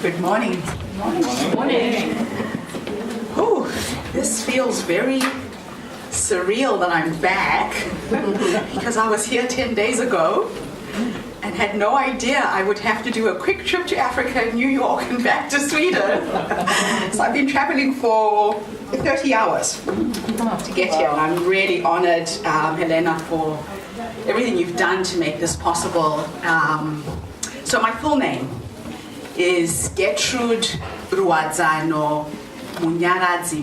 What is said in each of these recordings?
Good morning. Good morning. Oh, this feels very surreal that I'm back because I was here 10 days ago and had no idea I would have to do a quick trip to Africa and New York and back to Sweden. So I've been traveling for 30 hours to get here, and I'm really honored, Helena, for everything you've done to make this possible. So my full name is Getrude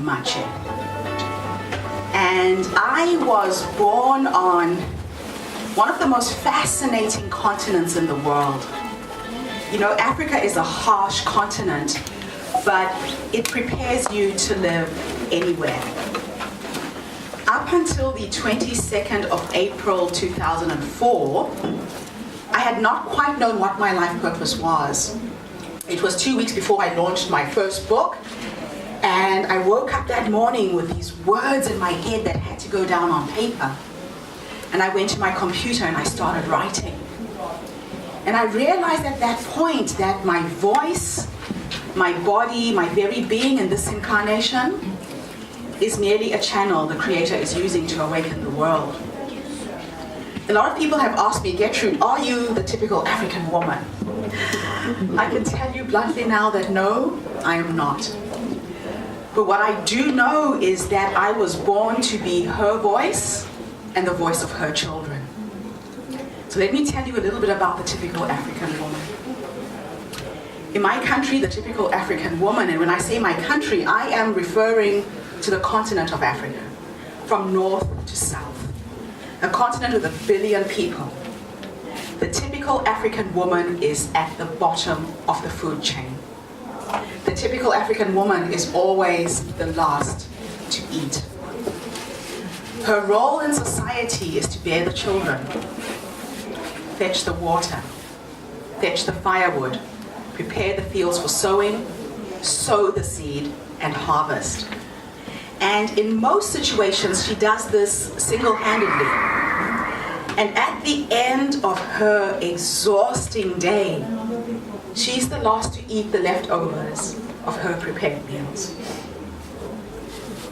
Matshe. And I was born on one of the most fascinating continents in the world. You know, Africa is a harsh continent, but it prepares you to live anywhere. Up until the 22nd of April 2004, I had not quite known what my life purpose was. It was 2 weeks before I launched my first book, and I woke up that morning with these words in my head that had to go down on paper. And I went to my computer and I started writing. And I realized at that point that my voice, my body, my very being in this incarnation is merely a channel the Creator is using to awaken the world. A lot of people have asked me, Gertrude, are you the typical African woman? I can tell you bluntly now that no, I am not. But what I do know is that I was born to be her voice and the voice of her children. So let me tell you a little bit about the typical African woman. In my country, the typical African woman, and when I say my country, I am referring to the continent of Africa, from north to south. A continent with 1 billion people. The typical African woman is at the bottom of the food chain. The typical African woman is always the last to eat. Her role in society is to bear the children, fetch the water, fetch the firewood, prepare the fields for sowing, sow the seed, and harvest. And in most situations, she does this single-handedly. And at the end of her exhausting day, she's the last to eat the leftovers of her prepared meals.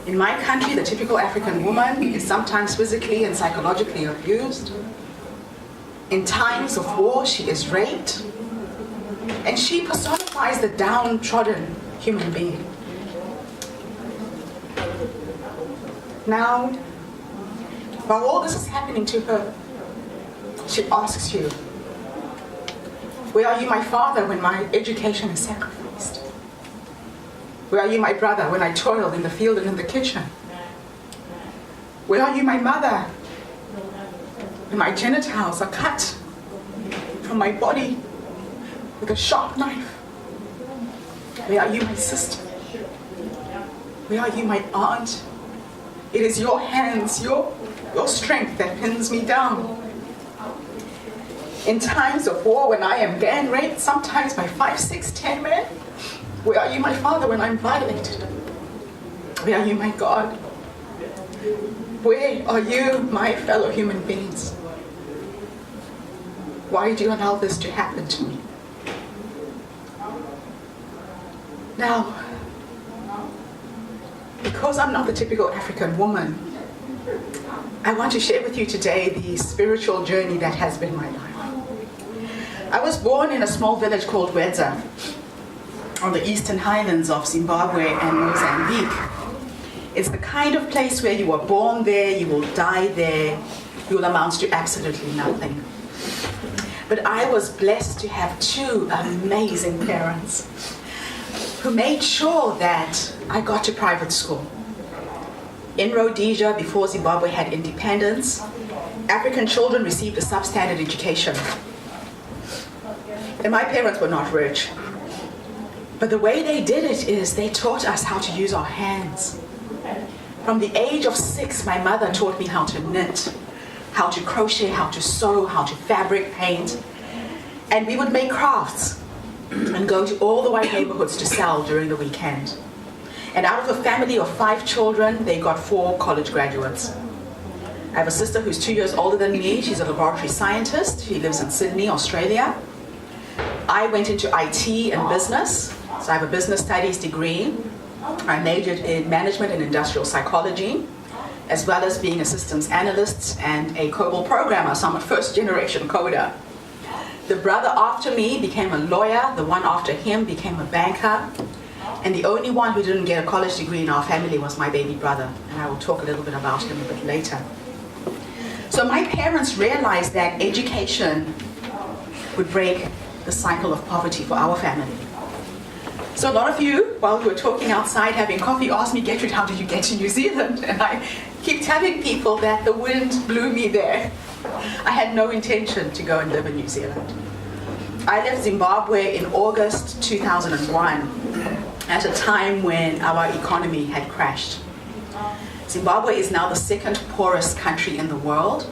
In my country, the typical African woman is sometimes physically and psychologically abused. In times of war, she is raped. And she personifies the downtrodden human being. Now, while all this is happening to her, she asks you, where are you, my father, when my education is sacrificed? Where are you, my brother, when I toil in the field and in the kitchen? Where are you, my mother, when my genitals are cut from my body with a sharp knife? Where are you, my sister? Where are you, my aunt? It is your hands, your strength that pins me down. In times of war, when I am gang raped, sometimes by 5, 6, 10 men, where are you, my father, when I'm violated? Where are you, my God? Where are you, my fellow human beings? Why do you allow this to happen to me? Now, because I'm not the typical African woman, I want to share with you today the spiritual journey that has been my life. I was born in a small village called Wedza on the eastern highlands of Zimbabwe and Mozambique. It's the kind of place where you were born there, you will die there, you will amount to absolutely nothing. But I was blessed to have 2 amazing parents who made sure that I got to private school. In Rhodesia, before Zimbabwe had independence, African children received a substandard education. And my parents were not rich. But the way they did it is they taught us how to use our hands. From the age of 6, my mother taught me how to knit, how to crochet, how to sew, how to fabric paint. And we would make crafts and go to all the white neighborhoods to sell during the weekend. And out of a family of 5 children, they got 4 college graduates. I have a sister who's 2 years older than me. She's a laboratory scientist. She lives in Sydney, Australia. I went into IT and business. So I have a business studies degree. I majored in management and industrial psychology, as well as being a systems analyst and a COBOL programmer, so I'm a first generation coder. The brother after me became a lawyer, the one after him became a banker, and the only one who didn't get a college degree in our family was my baby brother, and I will talk a little bit about him a bit later. So my parents realized that education would break the cycle of poverty for our family. So a lot of you, while we were talking outside having coffee, asked me, Gertrude, how did you get to New Zealand? And I keep telling people that the wind blew me there. I had no intention to go and live in New Zealand. I left Zimbabwe in August 2001 at a time when our economy had crashed. Zimbabwe is now the second poorest country in the world,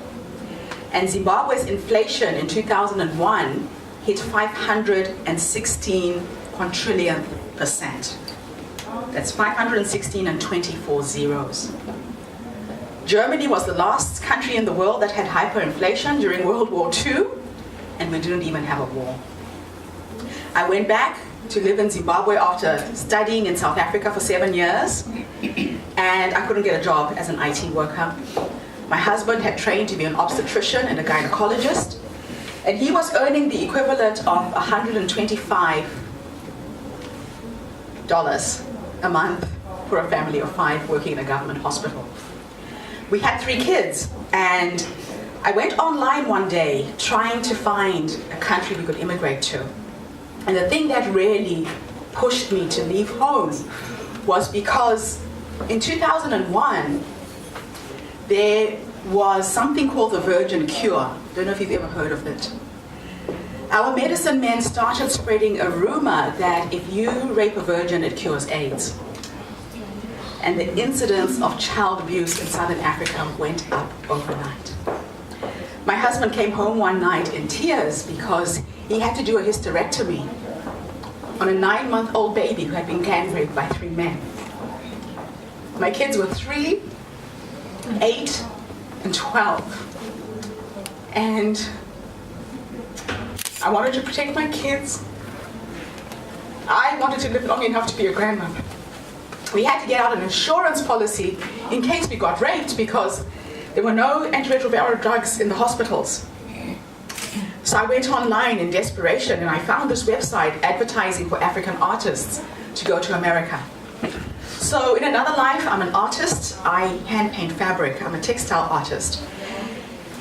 and Zimbabwe's inflation in 2001 hit 516 quadrillion%. That's 516 and 24 zeros. Germany was the last country in the world that had hyperinflation during World War II, and we didn't even have a war. I went back to live in Zimbabwe after studying in South Africa for 7 years, and I couldn't get a job as an IT worker. My husband had trained to be an obstetrician and a gynecologist, and he was earning the equivalent of $125 a month for a family of 5 working in a government hospital. We had 3 kids, and I went online one day trying to find a country we could immigrate to. And the thing that really pushed me to leave home was because in 2001, there was something called the virgin cure. Don't know if you've ever heard of it. Our medicine men started spreading a rumor that if you rape a virgin, it cures AIDS. And the incidence of child abuse in Southern Africa went up overnight. My husband came home one night in tears because he had to do a hysterectomy on a 9-month-old baby who had been gang raped by 3 men. My kids were 3, 8, and 12. And I wanted to protect my kids. I wanted to live long enough to be a grandmother. We had to get out an insurance policy in case we got raped because there were no antiretroviral drugs in the hospitals. So I went online in desperation and I found this website advertising for African artists to go to America. So in another life, I'm an artist. I hand paint fabric. I'm a textile artist.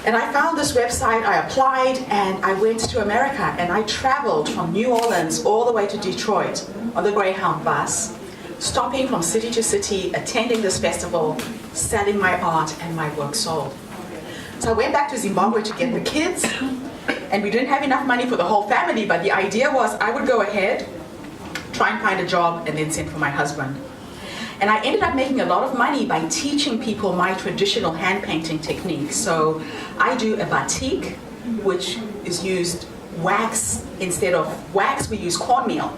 And I found this website, I applied, and I went to America, and I traveled from New Orleans all the way to Detroit on the Greyhound bus, stopping from city to city, attending this festival, selling my art and my work sold. So I went back to Zimbabwe to get the kids, and we didn't have enough money for the whole family, but the idea was I would go ahead, try and find a job, and then send for my husband. And I ended up making a lot of money by teaching people my traditional hand painting techniques. So I do a batik, which is used wax. Instead of wax, we use cornmeal.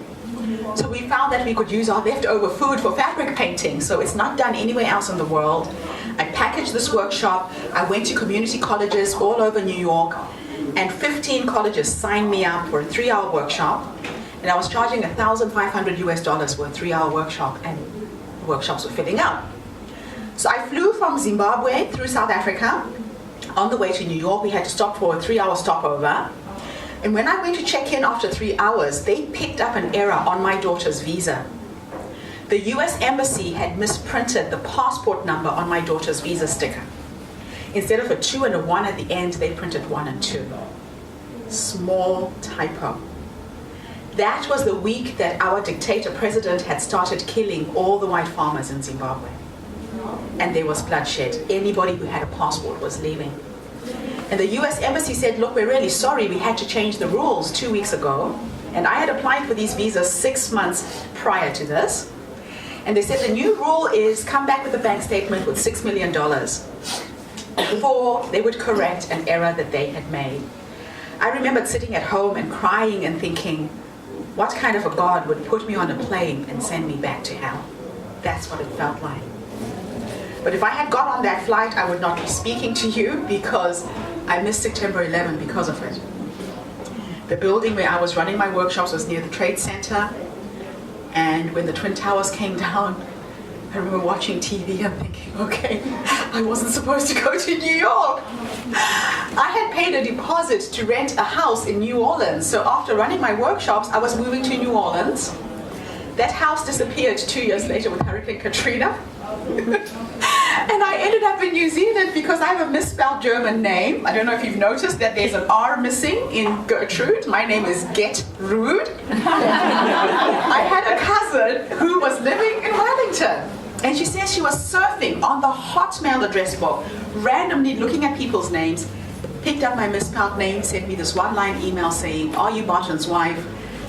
So we found that we could use our leftover food for fabric painting. So it's not done anywhere else in the world. I packaged this workshop. I went to community colleges all over New York, and 15 colleges signed me up for a 3-hour workshop. And I was charging $1,500 for a 3-hour workshop, and workshops were filling up. So I flew from Zimbabwe through South Africa. On the way to New York, we had to stop for a 3-hour stopover. And when I went to check in after 3 hours, they picked up an error on my daughter's visa. The US Embassy had misprinted the passport number on my daughter's visa sticker. Instead of a 2 and a 1 at the end, they printed 1 and 2. Small typo. That was the week that our dictator president had started killing all the white farmers in Zimbabwe. And there was bloodshed. Anybody who had a passport was leaving. And the US Embassy said, look, we're really sorry, we had to change the rules 2 weeks ago. And I had applied for these visas 6 months prior to this. And they said the new rule is come back with a bank statement with $6 million before they would correct an error that they had made. I remembered sitting at home and crying and thinking, what kind of a God would put me on a plane and send me back to hell? That's what it felt like. But if I had got on that flight, I would not be speaking to you because I missed September 11 because of it. The building where I was running my workshops was near the Trade Center. And when the Twin Towers came down, I remember watching TV and thinking, okay, I wasn't supposed to go to New York. I had paid a deposit to rent a house in New Orleans. So after running my workshops, I was moving to New Orleans. That house disappeared 2 years later with Hurricane Katrina. And I ended up in New Zealand because I have a misspelled German name. I don't know if you've noticed that there's an R missing in Gertrude. My name is Getrude. I had a cousin who was living in Wellington. And she says she was surfing on the Hotmail address book, randomly looking at people's names, picked up my misspelled name, sent me this one-line email saying, "Are you Barton's wife?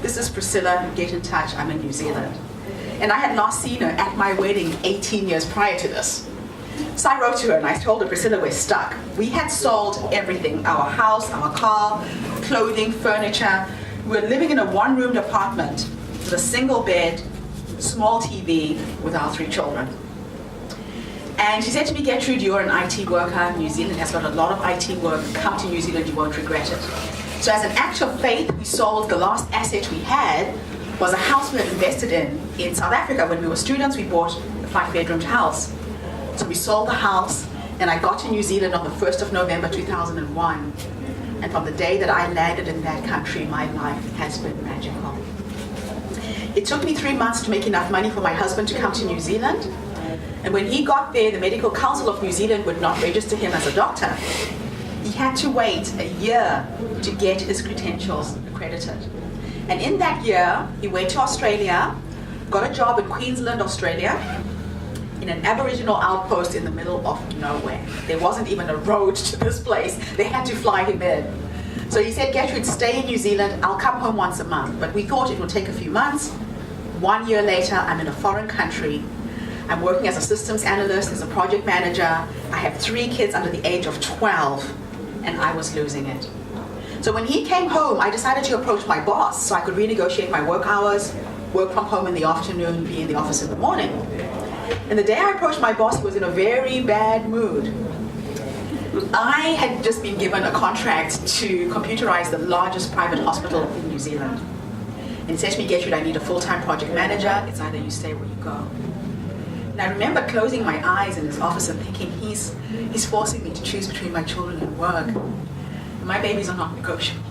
This is Priscilla, get in touch, I'm in New Zealand." And I had last seen her at my wedding 18 years prior to this. So I wrote to her and I told her, "Priscilla, we're stuck. We had sold everything, our house, our car, clothing, furniture. We were living in a one-roomed apartment with a single bed, small TV with our 3 children." And she said to me, "Gertrude, you're an IT worker. New Zealand has got a lot of IT work. Come to New Zealand, you won't regret it." So as an act of faith, we sold the last asset we had, was a house we had invested in South Africa. When we were students, we bought a 5-bedroom house. So we sold the house, and I got to New Zealand on the 1st of November 2001. And from the day that I landed in that country, my life has been magical. It took me 3 months to make enough money for my husband to come to New Zealand. And when he got there, the Medical Council of New Zealand would not register him as a doctor. He had to wait a year to get his credentials accredited. And in that year, he went to Australia, got a job in Queensland, Australia, in an Aboriginal outpost in the middle of nowhere. There wasn't even a road to this place. They had to fly him in. So he said, "Gertrude, stay in New Zealand. I'll come home once a month." But we thought it would take a few months. 1 year later, I'm in a foreign country. I'm working as a systems analyst, as a project manager. I have 3 kids under the age of 12, and I was losing it. So when he came home, I decided to approach my boss so I could renegotiate my work hours, work from home in the afternoon, be in the office in the morning. And the day I approached my boss, he was in a very bad mood. I had just been given a contract to computerize the largest private hospital in New Zealand. And he said to me, "Gertrude, I need a full-time project manager. It's either you stay or you go." And I remember closing my eyes in his office and thinking, he's forcing me to choose between my children and work. And my babies are not negotiable.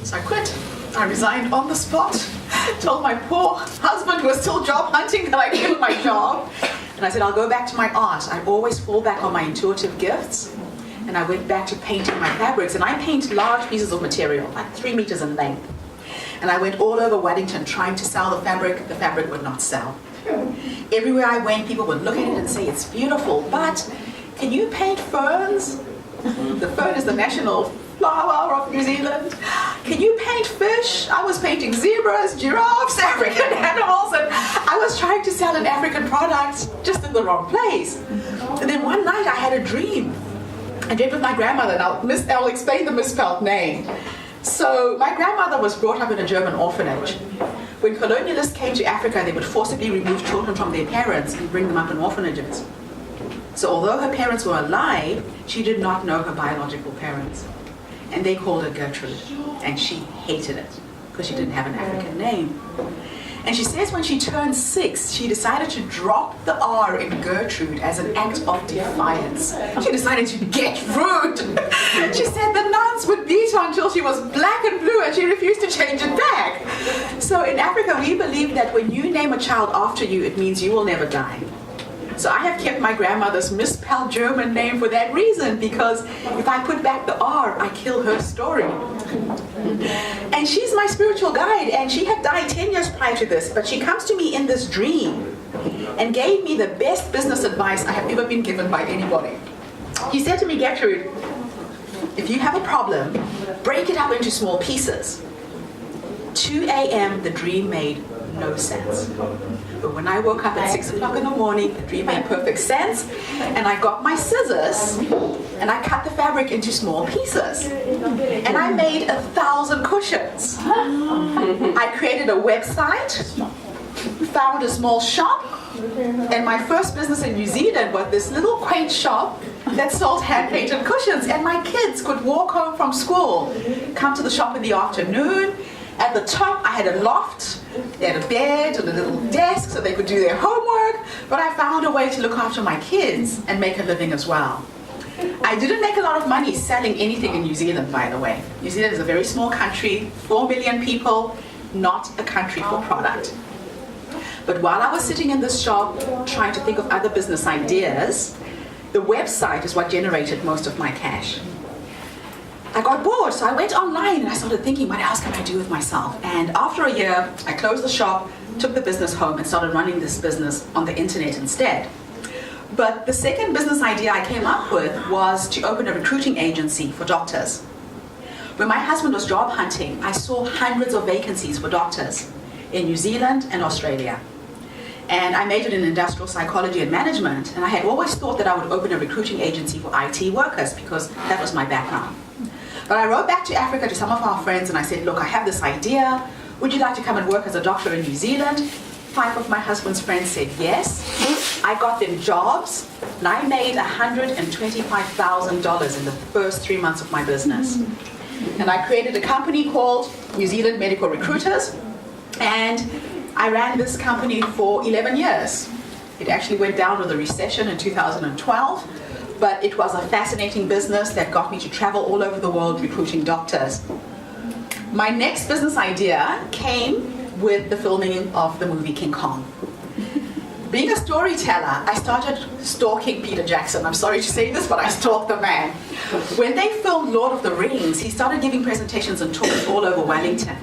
So I quit. I resigned on the spot. Told my poor husband, who was still job hunting, that I quit my job. And I said, "I'll go back to my art. I always fall back on my intuitive gifts." And I went back to painting my fabrics. And I paint large pieces of material, like 3 meters in length. And I went all over Wellington trying to sell the fabric. The fabric would not sell. Everywhere I went, people would look at it and say, "It's beautiful, but can you paint ferns?" The fern is the national flower of New Zealand. "Can you paint fish?" I was painting zebras, giraffes, African animals, and I was trying to sell an African product just in the wrong place. And then one night I had a dream. I dreamed of my grandmother, and I'll explain the misspelled name. So my grandmother was brought up in a German orphanage. When colonialists came to Africa, they would forcibly remove children from their parents and bring them up in orphanages. So although her parents were alive, she did not know her biological parents. And they called her Gertrude, and she hated it because she didn't have an African name. And she says when she turned 6, she decided to drop the R in Gertrude as an act of defiance. She decided to get rude. She said the nuns would beat her until she was black and blue, and she refused to change it back. So in Africa, we believe that when you name a child after you, it means you will never die. So I have kept my grandmother's misspelled German name for that reason, because if I put back the R, I kill her story. And she's my spiritual guide, and she had died 10 years prior to this, but she comes to me in this dream and gave me the best business advice I have ever been given by anybody. He said to me, "Gertrude, if you have a problem, break it up into small pieces." 2 a.m., the dream made no sense. But when I woke up at 6 o'clock in the morning, the dream made perfect sense, and I got my scissors and I cut the fabric into small pieces. And I made 1,000 cushions. I created a website, found a small shop, and my first business in New Zealand was this little quaint shop that sold hand-painted cushions, and my kids could walk home from school, come to the shop in the afternoon. At the top, I had a loft, they had a bed and a little desk so they could do their homework, but I found a way to look after my kids and make a living as well. I didn't make a lot of money selling anything in New Zealand, by the way. New Zealand is a very small country, 4 million people, not a country for product. But while I was sitting in this shop trying to think of other business ideas, the website is what generated most of my cash. I got bored, so I went online and I started thinking, what else can I do with myself? And after a year, I closed the shop, took the business home, and started running this business on the internet instead. But the second business idea I came up with was to open a recruiting agency for doctors. When my husband was job hunting, I saw hundreds of vacancies for doctors in New Zealand and Australia. And I majored in industrial psychology and management, and I had always thought that I would open a recruiting agency for IT workers because that was my background. But I wrote back to Africa to some of our friends and I said, look, I have this idea. Would you like to come and work as a doctor in New Zealand? 5 of my husband's friends said yes. I got them jobs, and I made $125,000 in the first 3 months of my business. And I created a company called New Zealand Medical Recruiters, and I ran this company for 11 years. It actually went down with a recession in 2012. But it was a fascinating business that got me to travel all over the world recruiting doctors. My next business idea came with the filming of the movie King Kong. Being a storyteller, I started stalking Peter Jackson. I'm sorry to say this, but I stalked the man. When they filmed Lord of the Rings, he started giving presentations and talks all over Wellington.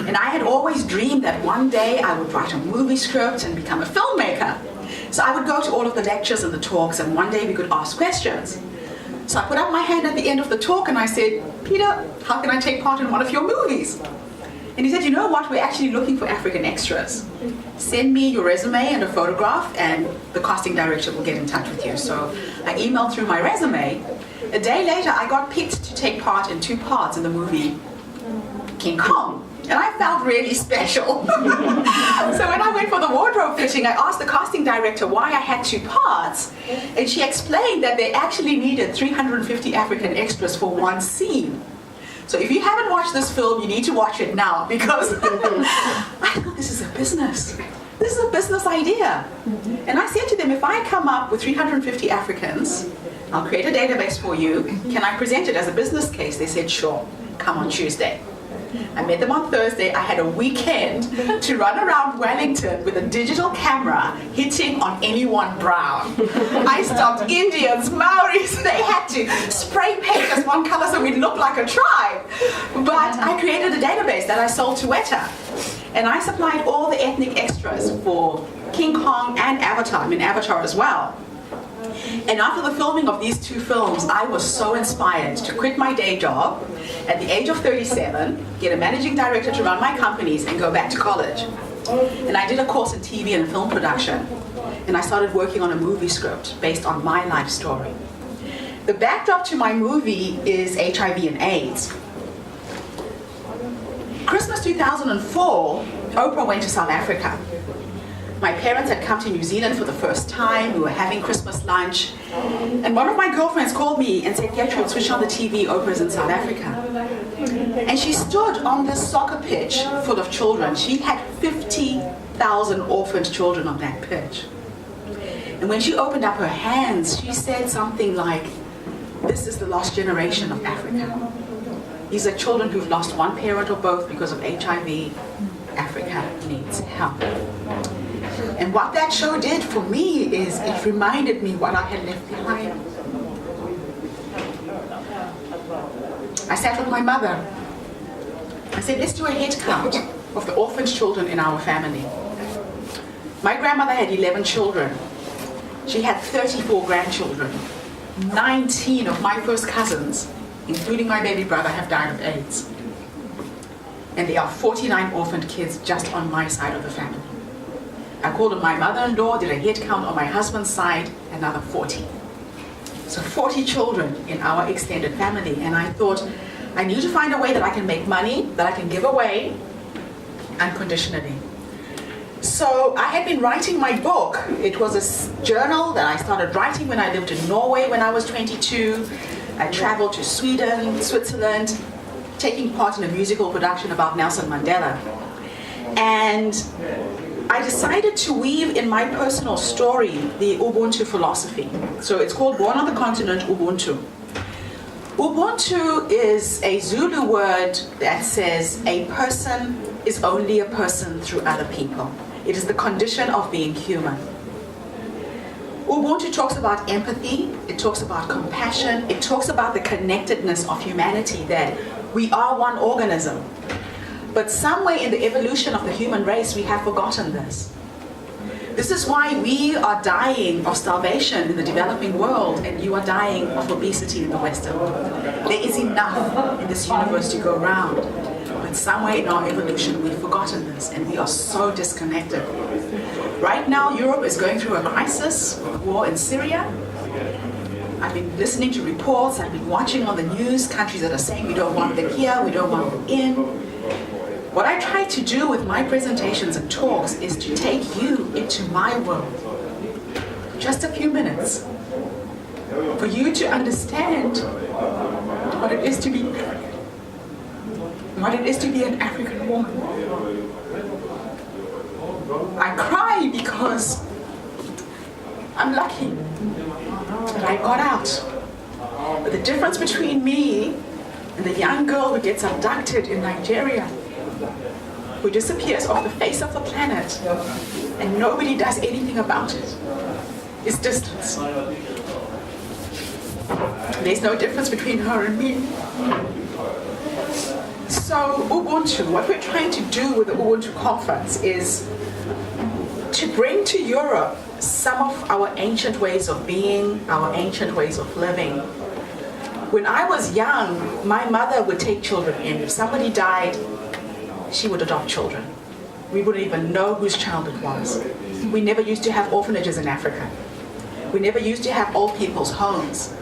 And I had always dreamed that one day I would write a movie script and become a filmmaker. So I would go to all of the lectures and the talks, and one day we could ask questions. So I put up my hand at the end of the talk and I said, Peter, how can I take part in one of your movies? And he said, you know what, we're actually looking for African extras. Send me your resume and a photograph and the casting director will get in touch with you. So I emailed through my resume. A day later, I got picked to take part in 2 parts in the movie King Kong. And I felt really special. So when I went for the wardrobe fitting, I asked the casting director why I had 2 parts. And she explained that they actually needed 350 African extras for one scene. So if you haven't watched this film, you need to watch it now because I thought this is a business. This is a business idea. And I said to them, if I come up with 350 Africans, I'll create a database for you. Can I present it as a business case? They said, sure, come on Tuesday. I met them on Thursday. I had a weekend to run around Wellington with a digital camera hitting on anyone brown. I stopped Indians, Maoris. They had to spray paint us one color so we'd look like a tribe. But I created a database that I sold to Weta. And I supplied all the ethnic extras for King Kong and Avatar. I'm in Avatar as well. And after the filming of these 2 films, I was so inspired to quit my day job at the age of 37, get a managing director to run my companies, and go back to college. And I did a course in TV and film production. And I started working on a movie script based on my life story. The backdrop to my movie is HIV and AIDS. Christmas 2004, Oprah went to South Africa. My parents had come to New Zealand for the first time. We were having Christmas lunch. And one of my girlfriends called me and said, Getrude, switch on the TV, Oprah's in South Africa. And she stood on this soccer pitch full of children. She had 50,000 orphaned children on that pitch. And when she opened up her hands, she said something like, this is the lost generation of Africa. These are children who've lost one parent or both because of HIV. Africa needs help. And what that show did for me is it reminded me what I had left behind. I sat with my mother. I said, let's do a head count of the orphaned children in our family. My grandmother had 11 children. She had 34 grandchildren. 19 of my first cousins, including my baby brother, have died of AIDS. And there are 49 orphaned kids just on my side of the family. I called on my mother-in-law, did a head count on my husband's side, another 40. So 40 children in our extended family. And I thought, I need to find a way that I can make money, that I can give away unconditionally. So I had been writing my book. It was a journal that I started writing when I lived in Norway when I was 22. I traveled to Sweden, Switzerland, taking part in a musical production about Nelson Mandela. And I decided to weave in my personal story the Ubuntu philosophy. So it's called Born on the Continent, Ubuntu. Ubuntu is a Zulu word that says a person is only a person through other people. It is the condition of being human. Ubuntu talks about empathy, it talks about compassion, it talks about the connectedness of humanity, that we are one organism. But somewhere in the evolution of the human race, we have forgotten this. This is why we are dying of starvation in the developing world and you are dying of obesity in the Western world. There is enough in this universe to go around. But somewhere in our evolution, we've forgotten this and we are so disconnected. Right now, Europe is going through a crisis, war in Syria. I've been listening to reports, I've been watching on the news, countries that are saying we don't want them here, we don't want them in. What I try to do with my presentations and talks is to take you into my world. Just a few minutes. For you to understand what it is to be African. What it is to be an African woman. I cry because I'm lucky that I got out. But the difference between me and the young girl who gets abducted in Nigeria, who disappears off the face of the planet and nobody does anything about it, is distance. There's no difference between her and me. So Ubuntu, what we're trying to do with the Ubuntu conference is to bring to Europe some of our ancient ways of being, our ancient ways of living. When I was young, my mother would take children in. If somebody died, she would adopt children. We wouldn't even know whose child it was. We never used to have orphanages in Africa. We never used to have old people's homes.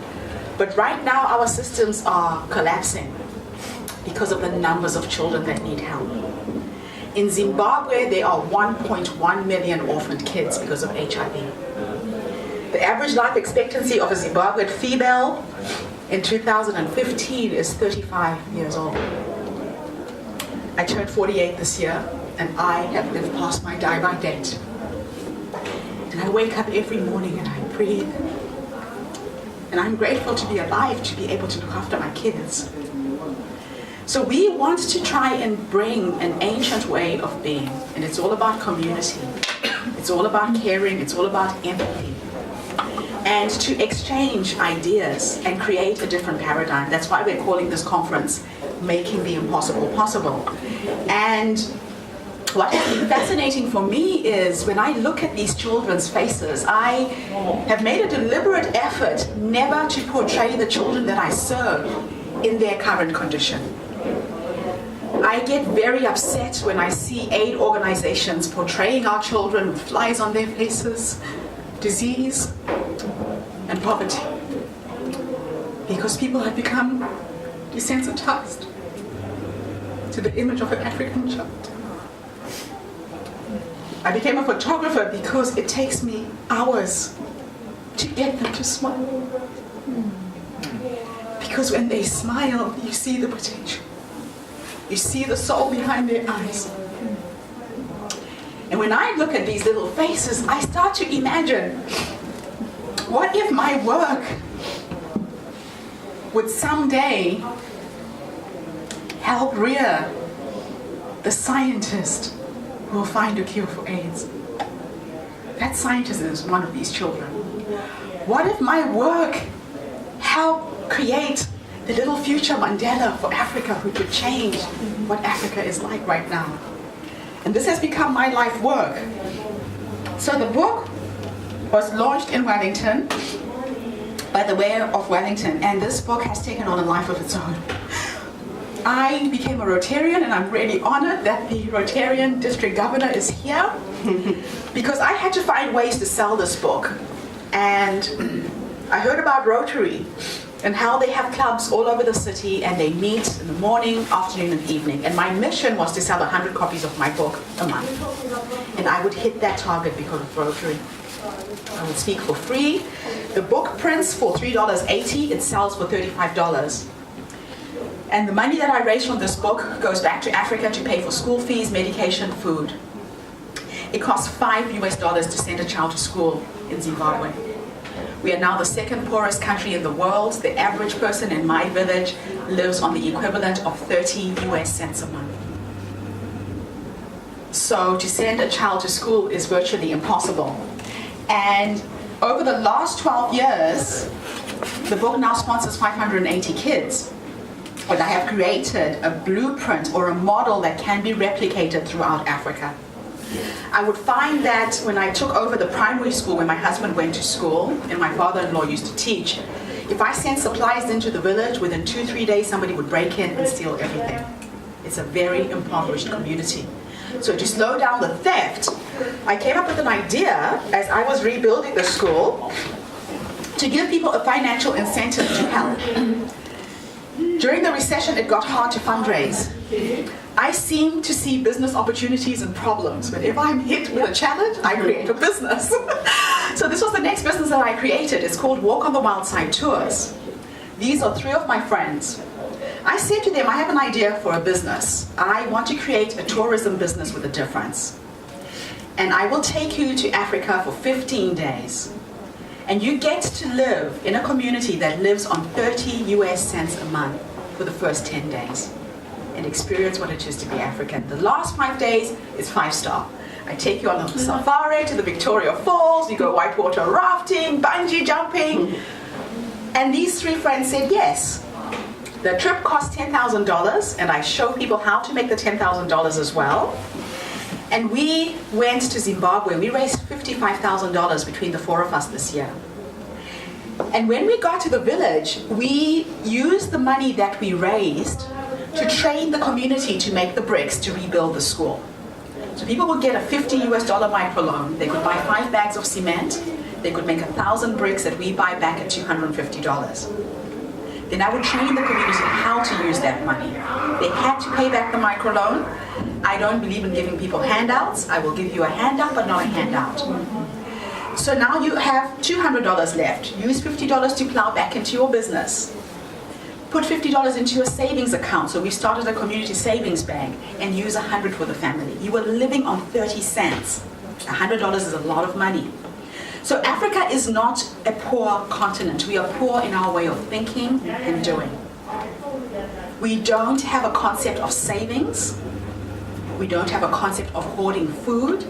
But right now our systems are collapsing because of the numbers of children that need help. In Zimbabwe, there are 1.1 million orphaned kids because of HIV. The average life expectancy of a Zimbabwean female in 2015 is 35 years old. I turned 48 this year, and I have lived past my die-by date. And I wake up every morning and I breathe. And I'm grateful to be alive, to be able to look after my kids. So we want to try and bring an ancient way of being, and it's all about community. It's all about caring, it's all about empathy. And to exchange ideas and create a different paradigm. That's why we're calling this conference Making the Impossible Possible. And what has been fascinating for me is when I look at these children's faces, I have made a deliberate effort never to portray the children that I serve in their current condition. I get very upset when I see aid organizations portraying our children with flies on their faces, disease, and poverty. Because people have become desensitized to the image of an African child. I became a photographer because it takes me hours to get them to smile. Because when they smile, you see the potential. You see the soul behind their eyes. And when I look at these little faces, I start to imagine, what if my work would someday help rear the scientist who will find a cure for AIDS? That scientist is one of these children. What if my work helped create the little future Mandela for Africa who could change what Africa is like right now? And this has become my life work. So the book was launched in Wellington by the Mayor of Wellington, and this book has taken on a life of its own. I became a Rotarian, and I'm really honored that the Rotarian district governor is here because I had to find ways to sell this book. And I heard about Rotary, and how they have clubs all over the city, and they meet in the morning, afternoon, and evening. And my mission was to sell 100 copies of my book a month. And I would hit that target because of brokering. I would speak for free. The book prints for $3.80. It sells for $35. And the money that I raise from this book goes back to Africa to pay for school fees, medication, food. It costs $5 to send a child to school in Zimbabwe. We are now the second poorest country in the world. The average person in my village lives on the equivalent of 30 US cents a month. So to send a child to school is virtually impossible. And over the last 12 years, the book now sponsors 580 kids. And I have created a blueprint or a model that can be replicated throughout Africa. I would find that when I took over the primary school when my husband went to school and my father-in-law used to teach, if I sent supplies into the village, within 2-3 days somebody would break in and steal everything. It's a very impoverished community. So to slow down the theft, I came up with an idea as I was rebuilding the school to give people a financial incentive to help. During the recession, it got hard to fundraise. I seem to see business opportunities and problems. Whenever I'm hit with a challenge, I create a business. So this was the next business that I created. It's called Walk on the Wild Side Tours. These are 3 of my friends. I said to them, I have an idea for a business. I want to create a tourism business with a difference. And I will take you to Africa for 15 days. And you get to live in a community that lives on 30 US cents a month for the first 10 days and experience what it is to be African. The last 5 days is 5-star. I take you on a safari to the Victoria Falls, you go whitewater rafting, bungee jumping. And these 3 friends said yes. The trip cost $10,000 and I show people how to make the $10,000 as well. And we went to Zimbabwe. We raised $55,000 between the 4 of us this year. And when we got to the village, we used the money that we raised to train the community to make the bricks to rebuild the school. So people would get a $50 microloan. They could buy 5 bags of cement. They could make 1,000 bricks that we buy back at $250. Then I would train the community how to use that money. They had to pay back the microloan. I don't believe in giving people handouts. I will give you a handout, but not a handout. So now you have $200 left. Use $50 to plow back into your business. Put $50 into your savings account. So we started a community savings bank and use $100 for the family. You were living on 30 cents. $100 is a lot of money. So Africa is not a poor continent. We are poor in our way of thinking and doing. We don't have a concept of savings. We don't have a concept of hoarding food.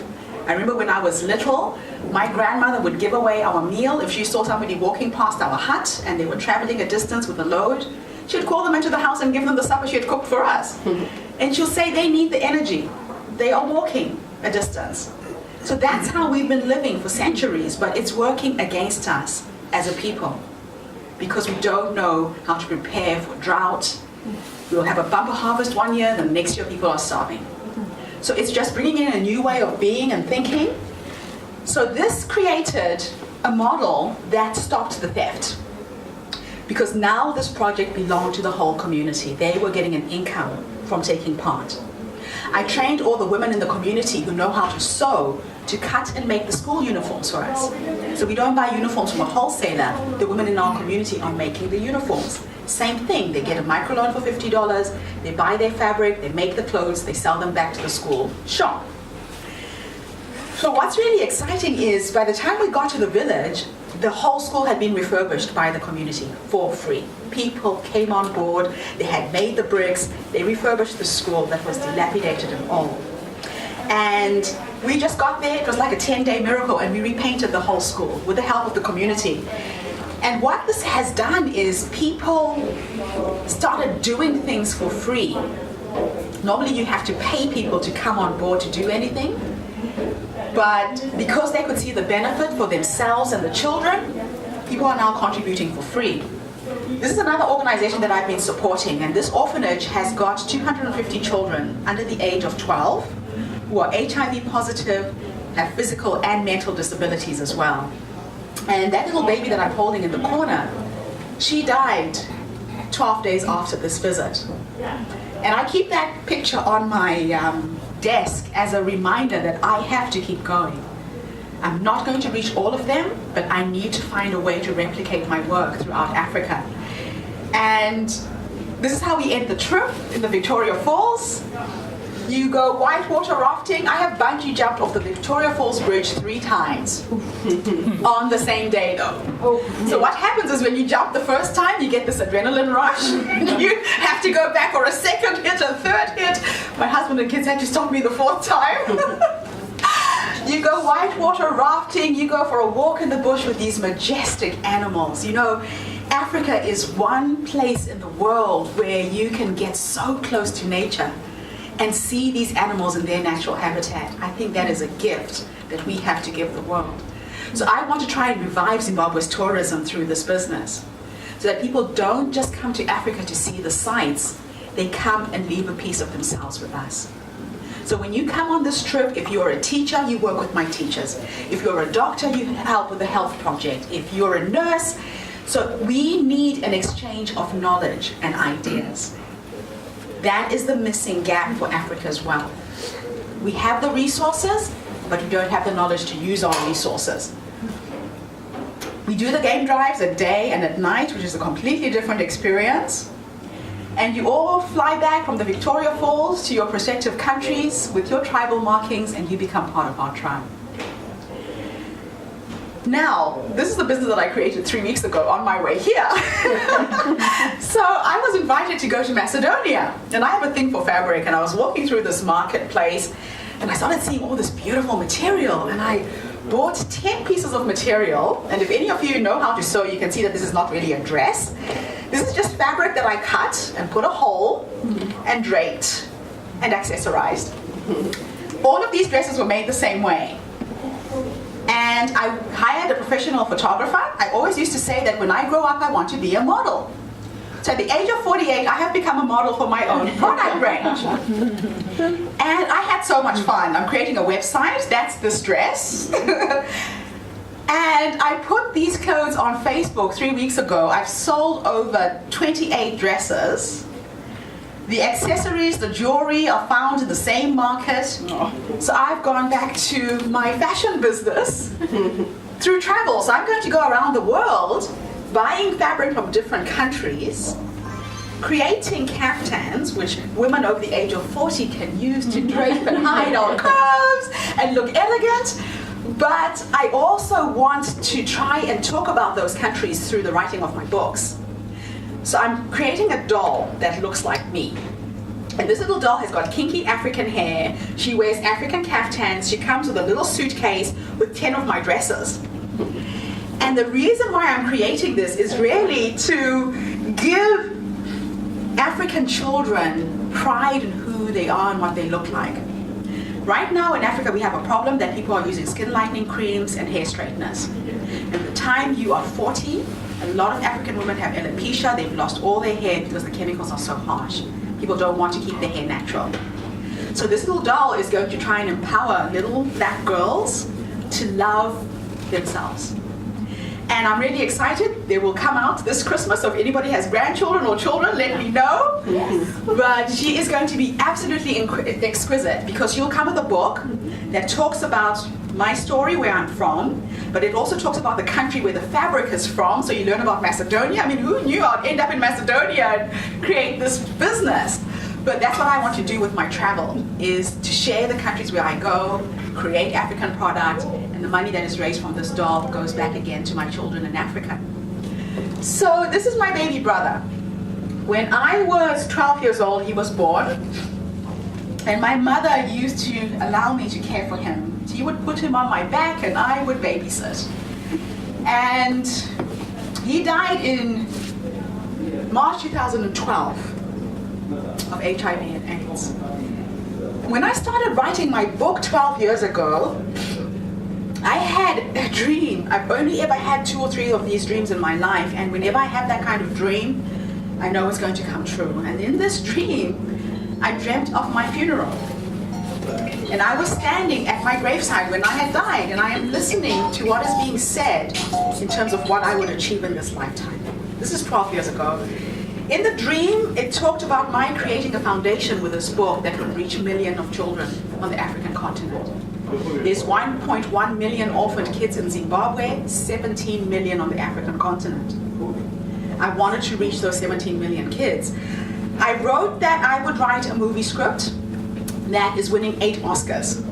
I remember when I was little, my grandmother would give away our meal if she saw somebody walking past our hut and they were traveling a distance with a load. She would call them into the house and give them the supper she had cooked for us. And she'll say they need the energy. They are walking a distance. So that's how we've been living for centuries, but it's working against us as a people because we don't know how to prepare for drought. We'll have a bumper harvest one year, the next year people are starving. So it's just bringing in a new way of being and thinking. So this created a model that stopped the theft because now this project belonged to the whole community. They were getting an income from taking part. I trained all the women in the community who know how to sew to cut and make the school uniforms for us. So we don't buy uniforms from a wholesaler. The women in our community are making the uniforms. Same thing, they get a microloan for $50, they buy their fabric, they make the clothes, they sell them back to the school shop. So what's really exciting is by the time we got to the village, the whole school had been refurbished by the community for free. People came on board, they had made the bricks, they refurbished the school that was dilapidated and old. And we just got there, it was like a 10-day miracle, and we repainted the whole school with the help of the community. And what this has done is people started doing things for free. Normally you have to pay people to come on board to do anything. But because they could see the benefit for themselves and the children, people are now contributing for free. This is another organization that I've been supporting, and this orphanage has got 250 children under the age of 12 who are HIV positive, have physical and mental disabilities as well. And that little baby that I'm holding in the corner, She died 12 days after this visit. And I keep that picture on my desk as a reminder that I have to keep going. I'm not going to reach all of them, but I need to find a way to replicate my work throughout Africa. And this is how we end the trip in the Victoria Falls. You go whitewater rafting. I have bungee jumped off the Victoria Falls Bridge 3 times on the same day though. So what happens is when you jump the first time, you get this adrenaline rush. You have to go back for a second hit, a third hit. My husband and kids had to stop me the 4th time. You go whitewater rafting, you go for a walk in the bush with these majestic animals. You know, Africa is one place in the world where you can get so close to nature and see these animals in their natural habitat. I think that is a gift that we have to give the world. So I want to try and revive Zimbabwe's tourism through this business, so that people don't just come to Africa to see the sights, they come and leave a piece of themselves with us. So when you come on this trip, if you're a teacher, you work with my teachers. If you're a doctor, you help with the health project. If you're a nurse, so we need an exchange of knowledge and ideas. That is the missing gap for Africa as well. We have the resources, but we don't have the knowledge to use our resources. We do the game drives at day and at night, which is a completely different experience. And you all fly back from the Victoria Falls to your respective countries with your tribal markings, and you become part of our tribe. Now, this is the business that I created 3 weeks ago on my way here. So I was invited to go to Macedonia, and I have a thing for fabric, and I was walking through this marketplace, and I started seeing all this beautiful material, and I bought 10 pieces of material. And if any of you know how to sew, you can see that this is not really a dress. This is just fabric that I cut and put a hole and draped and accessorized. All of these dresses were made the same way. And I hired a professional photographer. I always used to say that when I grow up, I want to be a model. So at the age of 48, I have become a model for my own product range. And I had so much fun. I'm creating a website. That's this dress. And I put these clothes on Facebook 3 weeks ago. I've sold over 28 dresses. The accessories, the jewelry are found in the same market. So I've gone back to my fashion business through travel. So I'm going to go around the world buying fabric from different countries, creating kaftans, which women over the age of 40 can use to drape and hide our curves and look elegant. But I also want to try and talk about those countries through the writing of my books. So I'm creating a doll that looks like me. And this little doll has got kinky African hair. She wears African kaftans. She comes with a little suitcase with 10 of my dresses. And the reason why I'm creating this is really to give African children pride in who they are and what they look like. Right now in Africa, we have a problem that people are using skin lightening creams and hair straighteners. At the time you are 40, a lot of African women have alopecia. They've lost all their hair because the chemicals are so harsh. People don't want to keep their hair natural. So this little doll is going to try and empower little black girls to love themselves. And I'm really excited. They will come out this Christmas. So if anybody has grandchildren or children, let me know. Yes. But she is going to be absolutely exquisite, because she'll come with a book that talks about my story, where I'm from, but it also talks about the country where the fabric is from. So you learn about Macedonia. I mean, who knew I'd end up in Macedonia and create this business? But that's what I want to do with my travel, is to share the countries where I go, create African product, and the money that is raised from this doll goes back again to my children in Africa. So this is my baby brother. When I was 12 years old, he was born, and my mother used to allow me to care for him. She would put him on my back and I would babysit. And he died in March 2012 of HIV and AIDS. When I started writing my book 12 years ago, I had a dream. I've only ever had 2 or 3 of these dreams in my life, and whenever I have that kind of dream, I know it's going to come true. And in this dream, I dreamt of my funeral. And I was standing at my graveside when I had died, and I am listening to what is being said in terms of what I would achieve in this lifetime. This is 12 years ago. In the dream, it talked about my creating a foundation with this book that would reach millions of children on the African continent. There's 1.1 million orphaned kids in Zimbabwe, 17 million on the African continent. I wanted to reach those 17 million kids. I wrote that I would write a movie script that is winning 8 Oscars.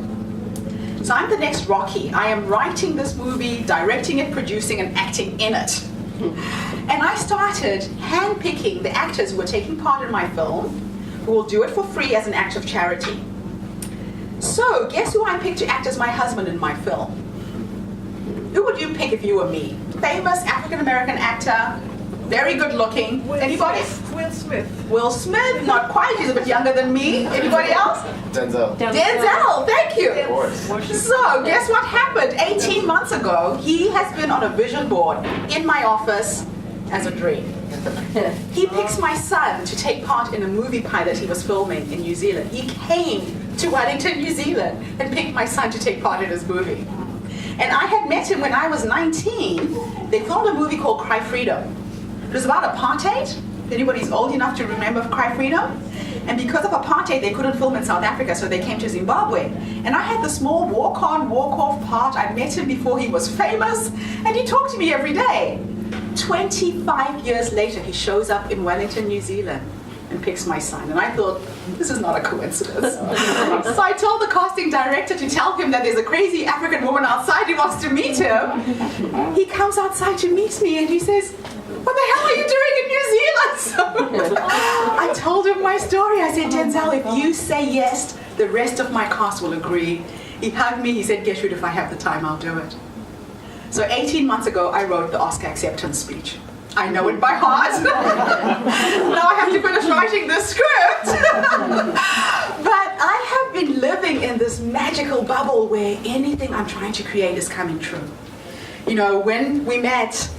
So I'm the next Rocky. I am writing this movie, directing it, producing, and acting in it. And I started handpicking the actors who were taking part in my film, who will do it for free as an act of charity. So, guess who I picked to act as my husband in my film? Who would you pick if you were me? Famous African-American actor, very good looking. Anybody? Will Smith. Will Smith, not quite, he's a bit younger than me. Anybody else? Denzel. Denzel, thank you. Of course. So, guess what happened? 18 months ago, he has been on a vision board in my office as a dream. He picks my son to take part in a movie pilot he was filming in New Zealand. He came to Wellington, New Zealand, and picked my son to take part in his movie. And I had met him when I was 19. They filmed a movie called Cry Freedom. It was about apartheid. Anybody's old enough to remember Cry Freedom? And because of apartheid, they couldn't film in South Africa, so they came to Zimbabwe. And I had the small walk-on, walk-off part. I met him before he was famous, and he talked to me every day. 25 years later, he shows up in Wellington, New Zealand, and picks my son. And I thought, this is not a coincidence. So I told the casting director to tell him that there's a crazy African woman outside who wants to meet him. He comes outside to meet me, and he says, what the hell are you doing in New Zealand? So I told him my story. I said, Denzel, if you say yes, the rest of my cast will agree. He hugged me. He said, Getrude, if I have the time, I'll do it. So 18 months ago, I wrote the Oscar acceptance speech. I know it by heart. Now I have to finish writing the script. But I have been living in this magical bubble where anything I'm trying to create is coming true. You know, when we met,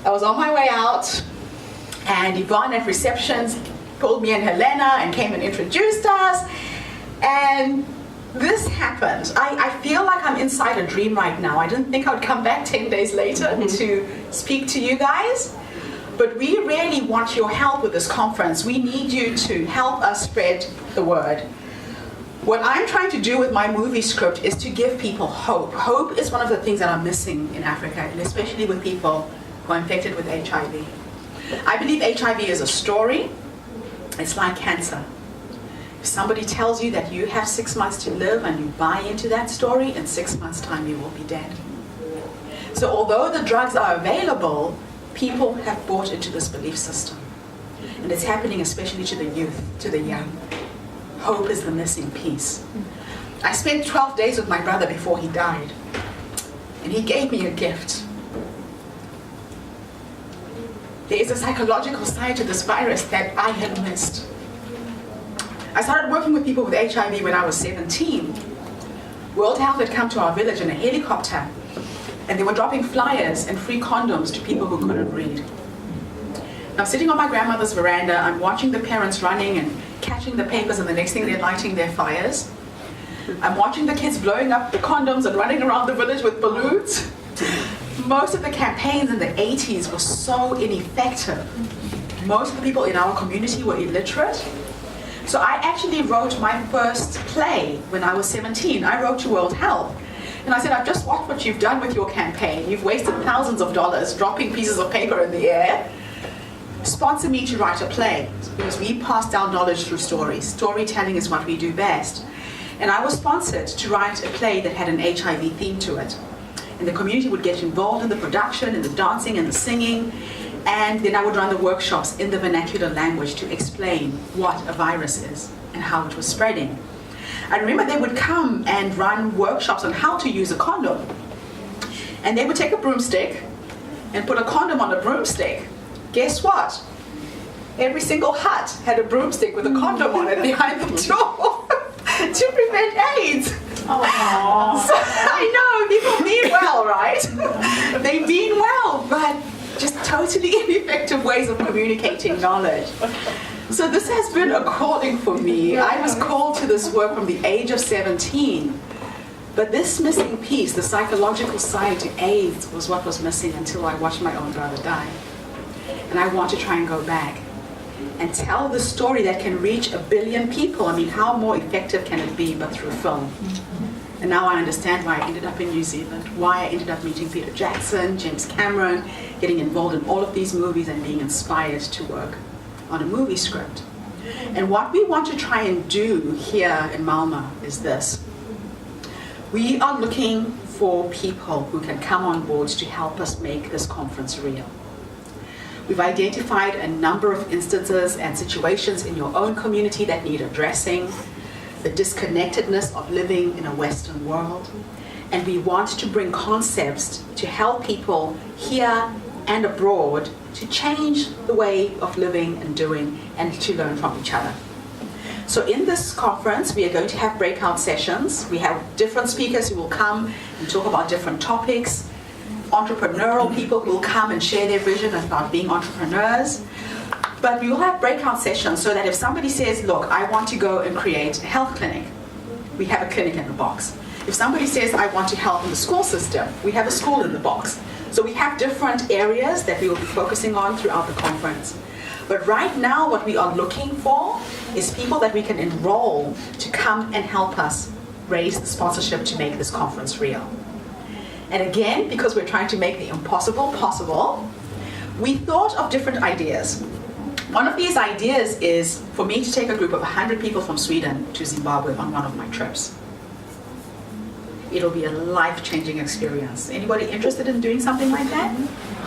I was on my way out, and Yvonne at receptions pulled me and Helena and came and introduced us. And this happened. I feel like I'm inside a dream right now. I didn't think I'd come back 10 days later to speak to you guys. But we really want your help with this conference. We need you to help us spread the word. What I'm trying to do with my movie script is to give people hope. Hope is one of the things that are missing in Africa, and especially with people who are infected with HIV. I believe HIV is a story. It's like cancer. If somebody tells you that you have 6 months to live and you buy into that story, in 6 months' time you will be dead. So although the drugs are available, people have bought into this belief system. And it's happening especially to the youth, to the young. Hope is the missing piece. I spent 12 days with my brother before he died. And he gave me a gift. There is a psychological side to this virus that I had missed. I started working with people with HIV when I was 17. World Health had come to our village in a helicopter, and they were dropping flyers and free condoms to people who couldn't read. I'm sitting on my grandmother's veranda, I'm watching the parents running and catching the papers, and the next thing they're lighting their fires. I'm watching the kids blowing up the condoms and running around the village with balloons. Most of the campaigns in the 80s were so ineffective. Most of the people in our community were illiterate. So I actually wrote my first play when I was 17. I wrote to World Health. And I said, I've just watched what you've done with your campaign. You've wasted thousands of dollars dropping pieces of paper in the air. Sponsor me to write a play, because we pass down knowledge through stories. Storytelling is what we do best. And I was sponsored to write a play that had an HIV theme to it. And the community would get involved in the production, in the dancing and the singing. And then I would run the workshops in the vernacular language to explain what a virus is and how it was spreading. I remember they would come and run workshops on how to use a condom. And they would take a broomstick and put a condom on a broomstick. Guess what? Every single hut had a broomstick with a condom on it behind the door to prevent AIDS. Aww. So I know, people mean well, right? They mean well, but just totally ineffective ways of communicating knowledge. So this has been a calling for me. I was called to this work from the age of 17. But this missing piece, the psychological side to AIDS, was what was missing until I watched my own brother die. And I want to try and go back and tell the story that can reach 1 billion people. I mean, how more effective can it be but through film? And now I understand why I ended up in New Zealand, why I ended up meeting Peter Jackson, James Cameron, getting involved in all of these movies and being inspired to work on a movie script. And what we want to try and do here in Malmö is this. We are looking for people who can come on board to help us make this conference real. We've identified a number of instances and situations in your own community that need addressing, the disconnectedness of living in a Western world, and we want to bring concepts to help people here and abroad to change the way of living and doing and to learn from each other. So in this conference, we are going to have breakout sessions. We have different speakers who will come and talk about different topics, entrepreneurial people who will come and share their vision about being entrepreneurs. But we will have breakout sessions so that if somebody says, look, I want to go and create a health clinic, we have a clinic in the box. If somebody says, I want to help in the school system, we have a school in the box. So we have different areas that we will be focusing on throughout the conference. But right now, what we are looking for is people that we can enroll to come and help us raise the sponsorship to make this conference real. And again, because we're trying to make the impossible possible, we thought of different ideas. One of these ideas is for me to take a group of 100 people from Sweden to Zimbabwe on one of my trips. It'll be a life-changing experience. Anybody interested in doing something like that?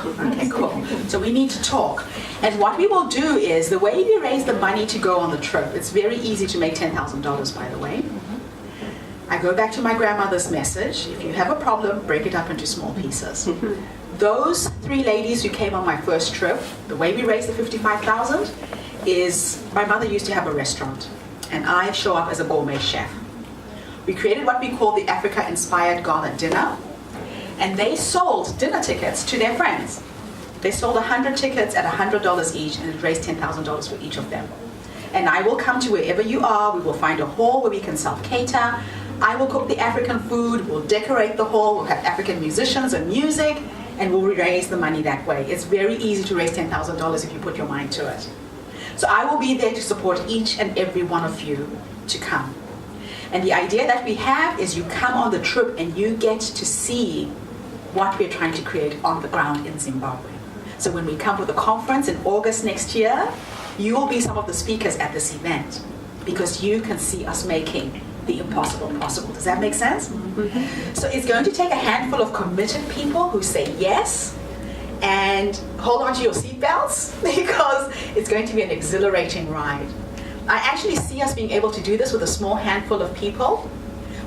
Okay, cool. So we need to talk. And what we will do is, the way we raise the money to go on the trip, it's very easy to make $10,000, by the way. I go back to my grandmother's message. If you have a problem, break it up into small pieces. Those 3 ladies who came on my first trip, the way we raised the $55,000 is, my mother used to have a restaurant, and I show up as a gourmet chef. We created what we call the Africa-inspired gala dinner, and they sold dinner tickets to their friends. They sold 100 tickets at $100 each, and it raised $10,000 for each of them. And I will come to wherever you are. We will find a hall where we can self-cater. I will cook the African food. We'll decorate the hall. We'll have African musicians and music, and we'll raise the money that way. It's very easy to raise $10,000 if you put your mind to it. So I will be there to support each and every one of you to come. And the idea that we have is you come on the trip and you get to see what we're trying to create on the ground in Zimbabwe. So when we come to the conference in August next year, you will be some of the speakers at this event because you can see us making the impossible possible. Does that make sense? Mm-hmm. So it's going to take a handful of committed people who say yes, and hold on to your seatbelts because it's going to be an exhilarating ride. I actually see us being able to do this with a small handful of people.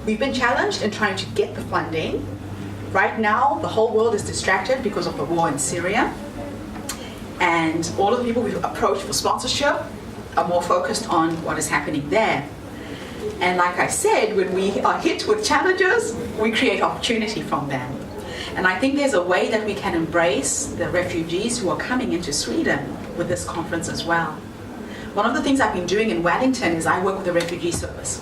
We've been challenged in trying to get the funding. Right now, the whole world is distracted because of the war in Syria. And all of the people we've approached for sponsorship are more focused on what is happening there. And like I said, when we are hit with challenges, we create opportunity from them. And I think there's a way that we can embrace the refugees who are coming into Sweden with this conference as well. One of the things I've been doing in Wellington is I work with the refugee service.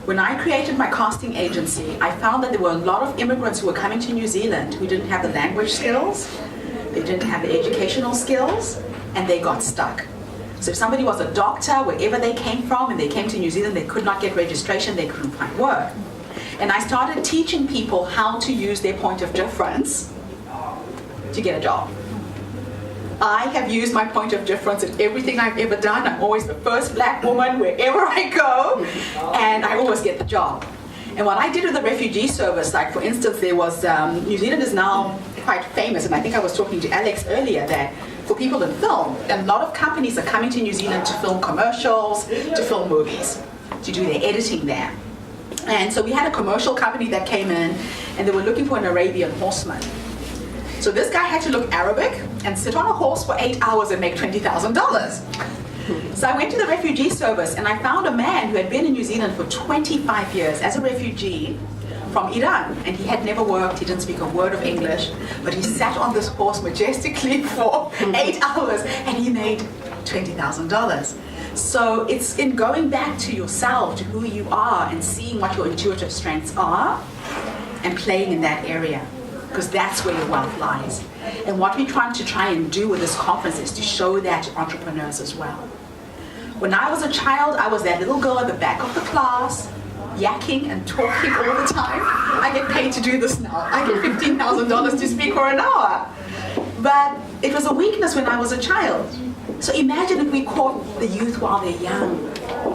When I created my casting agency, I found that there were a lot of immigrants who were coming to New Zealand who didn't have the language skills, they didn't have the educational skills, and they got stuck. So if somebody was a doctor, wherever they came from, and they came to New Zealand, they could not get registration, they couldn't find work. And I started teaching people how to use their point of difference to get a job. I have used my point of difference in everything I've ever done. I'm always the first black woman wherever I go, and I always get the job. And what I did with the refugee service, like for instance, there was, New Zealand is now quite famous, and I think I was talking to Alex earlier that for people in film, a lot of companies are coming to New Zealand to film commercials, to film movies, to do their editing there. And so we had a commercial company that came in, and they were looking for an Arabian horseman. So this guy had to look Arabic and sit on a horse for 8 hours and make $20,000. So I went to the refugee service and I found a man who had been in New Zealand for 25 years as a refugee from Iran. And he had never worked, he didn't speak a word of English, but he sat on this horse majestically for 8 hours and he made $20,000. So it's in going back to yourself, to who you are and seeing what your intuitive strengths are and playing in that area. because that's where your wealth lies. And what we're trying to do with this conference is to show that to entrepreneurs as well. When I was a child, I was that little girl at the back of the class, yakking and talking all the time. I get paid to do this now. I get $15,000 to speak for an hour. But it was a weakness when I was a child. So imagine if we caught the youth while they're young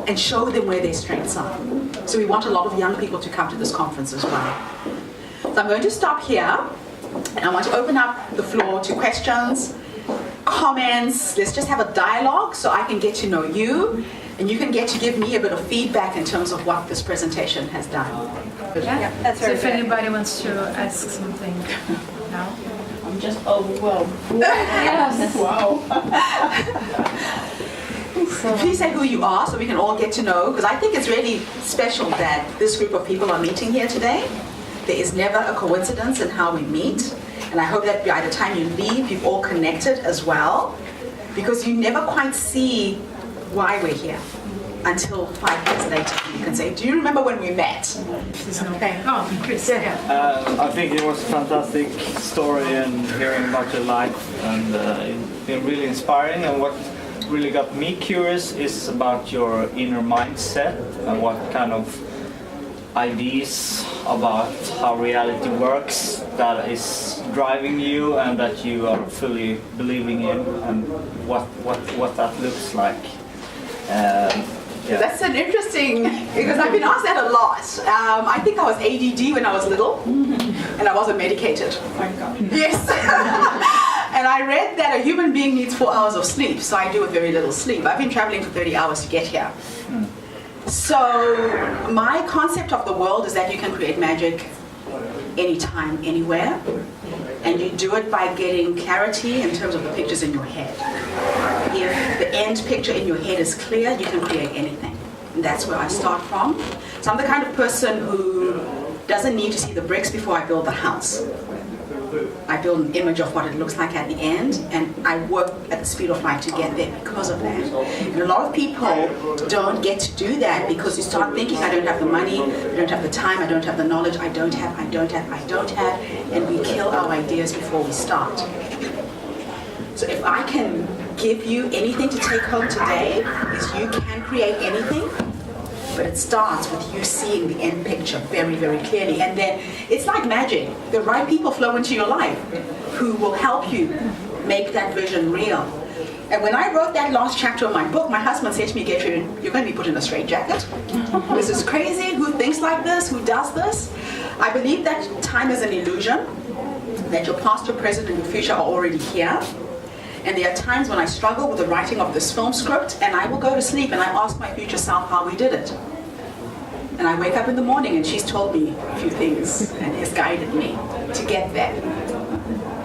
and show them where their strengths are. So we want a lot of young people to come to this conference as well. So I'm going to stop here, and I want to open up the floor to questions, comments. Let's just have a dialogue so I can get to know you, and you can get to give me a bit of feedback in terms of what this presentation has done. Yeah, that's so if anybody wants to ask something now. I'm just overwhelmed. Yes. Wow. Please say who you are so we can all get to know, because I think it's really special that this group of people are meeting here today. There is never a coincidence in how we meet, and I hope that by the time you leave, you've all connected as well, because you never quite see why we're here until 5 years later. You can say, do you remember when we met? Okay. Oh, Chris. Yeah. I think it was a fantastic story and hearing about your life, and it's been really inspiring. And what really got me curious is about your inner mindset and what kind of ideas about how reality works that is driving you and that you are fully believing in, and what that looks like. Yeah. That's an interesting, because I've been asked that a lot. I think I was ADD when I was little, and I wasn't medicated. Thank God. Yes. And I read that a human being needs 4 hours of sleep, so I do with very little sleep. I've been traveling for 30 hours to get here. So my concept of the world is that you can create magic anytime, anywhere, and you do it by getting clarity in terms of the pictures in your head. If the end picture in your head is clear, you can create anything. And that's where I start from. So I'm the kind of person who doesn't need to see the bricks before I build the house. I build an image of what it looks like at the end, and I work at the speed of light to get there because of that. And a lot of people don't get to do that because you start thinking, I don't have the money, I don't have the time, I don't have the knowledge, I don't have, and we kill our ideas before we start. So if I can give you anything to take home today, is you can create anything, but it starts with you seeing the end picture very, very clearly. And then it's like magic. The right people flow into your life who will help you make that vision real. And when I wrote that last chapter of my book, my husband said to me, Getrude, you're going to be put in a straitjacket. This is crazy. Who thinks like this? Who does this? I believe that time is an illusion, that your past, your present, and your future are already here. And there are times when I struggle with the writing of this film script, and I will go to sleep and I ask my future self how we did it. And I wake up in the morning and she's told me a few things and has guided me to get there.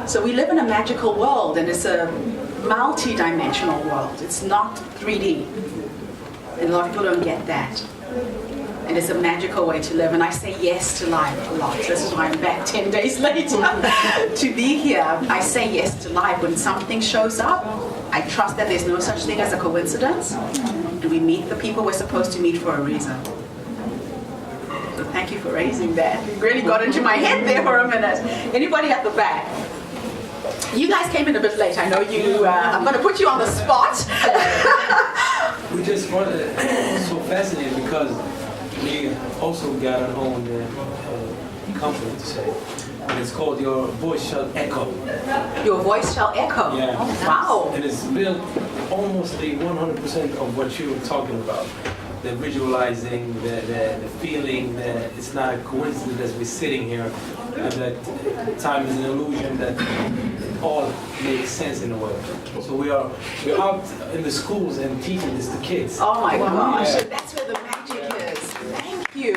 So we live in a magical world, and it's a multi-dimensional world. It's not 3D. And a lot of people don't get that. And it's a magical way to live. And I say yes to life a lot. This is why I'm back 10 days later to be here. I say yes to life. When something shows up, I trust that there's no such thing as a coincidence. And we meet the people we're supposed to meet for a reason. So thank you for raising that. You really got into my head there for a minute. Anybody at the back? You guys came in a bit late. I know you, I'm going to put you on the spot. We just wanted, so fascinating because we also got our own company to say. And it's called Your Voice Shall Echo. Your voice shall echo. Yeah. Oh, wow. And it's built almost 100% of what you were talking about. The visualizing, the feeling, it's not a coincidence that we're sitting here, and that time is an illusion, that all makes sense in a way. So we're out in the schools and teaching this to kids. Oh my gosh, Yeah. that's where the magic is. Thank you.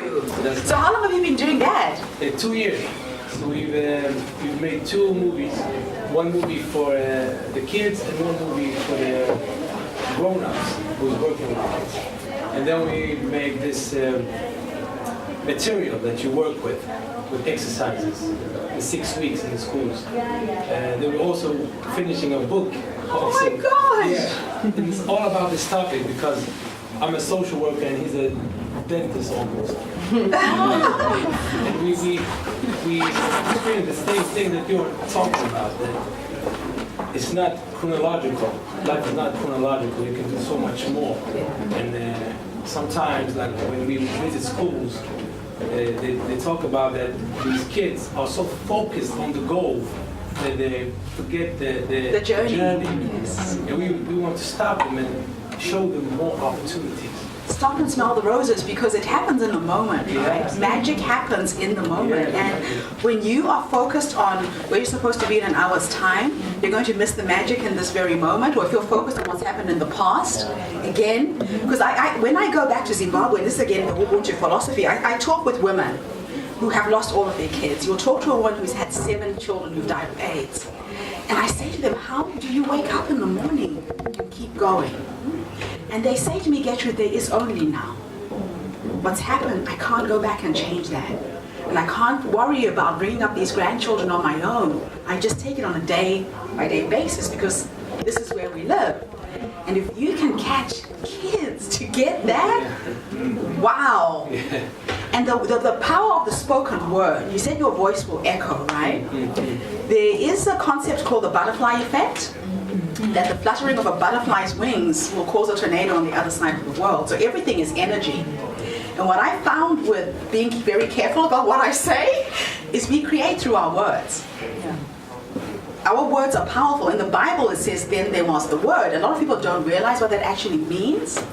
So how long have you been doing that? 2 years. So we've made 2 movies. One movie for the kids and one movie for the grown-ups who's working with kids. And then we make this material that you work with exercises, the 6 weeks in the schools. And then we're also finishing a book. Oh my gosh! Yeah, and it's all about this topic because I'm a social worker and he's a dentist almost. And we experience the same thing that you're talking about. That it's not chronological. Life is not chronological. You can do so much more. And sometimes, like when we visit schools, they talk about that these kids are so focused on the goal that they forget the journey. Yes. And we want to stop them and show them more opportunities. Stop and smell the roses, because it happens in the moment, right? Yes. Magic happens in the moment. Yeah. And when you are focused on where you're supposed to be in an hour's time, you're going to miss the magic in this very moment. Or if you're focused on what's happened in the past, again, because when I go back to Zimbabwe, and this is again the UBUNTU philosophy, I talk with women who have lost all of their kids. You'll talk to a woman who's had 7 children who've died of AIDS. And I say to them, how do you wake up in the morning and keep going? And they say to me, Getrude, there is only now. What's happened, I can't go back and change that. And I can't worry about bringing up these grandchildren on my own. I just take it on a day-by-day basis, because this is where we live. And if you can catch kids to get that, wow. And the power of the spoken word, you said your voice will echo, right? There is a concept called the butterfly effect, that the fluttering of a butterfly's wings will cause a tornado on the other side of the world. So everything is energy. And what I found with being very careful about what I say is we create through our words. Our words are powerful. In the Bible it says, then there was the word. A lot of people don't realize what that actually means.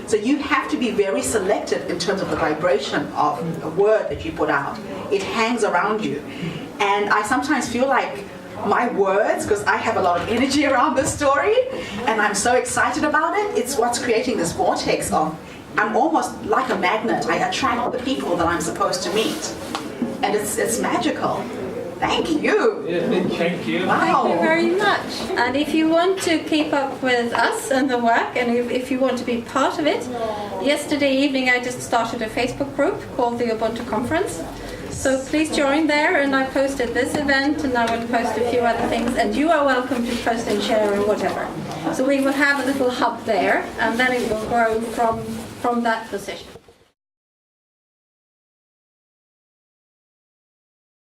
So you have to be very selective in terms of the vibration of a word that you put out. It hangs around you. And I sometimes feel like my words, because I have a lot of energy around this story, and I'm so excited about it, it's what's creating this vortex of, I'm almost like a magnet. I attract the people that I'm supposed to meet. And it's magical. Thank you. Yeah, thank you. Wow. Thank you very much. And if you want to keep up with us and the work, and if you want to be part of it, yesterday evening I just started a Facebook group called the Ubuntu Conference. So please join there, and I posted this event, and I will post a few other things, and you are welcome to post and share and whatever. So we will have a little hub there, and then it will grow from that position.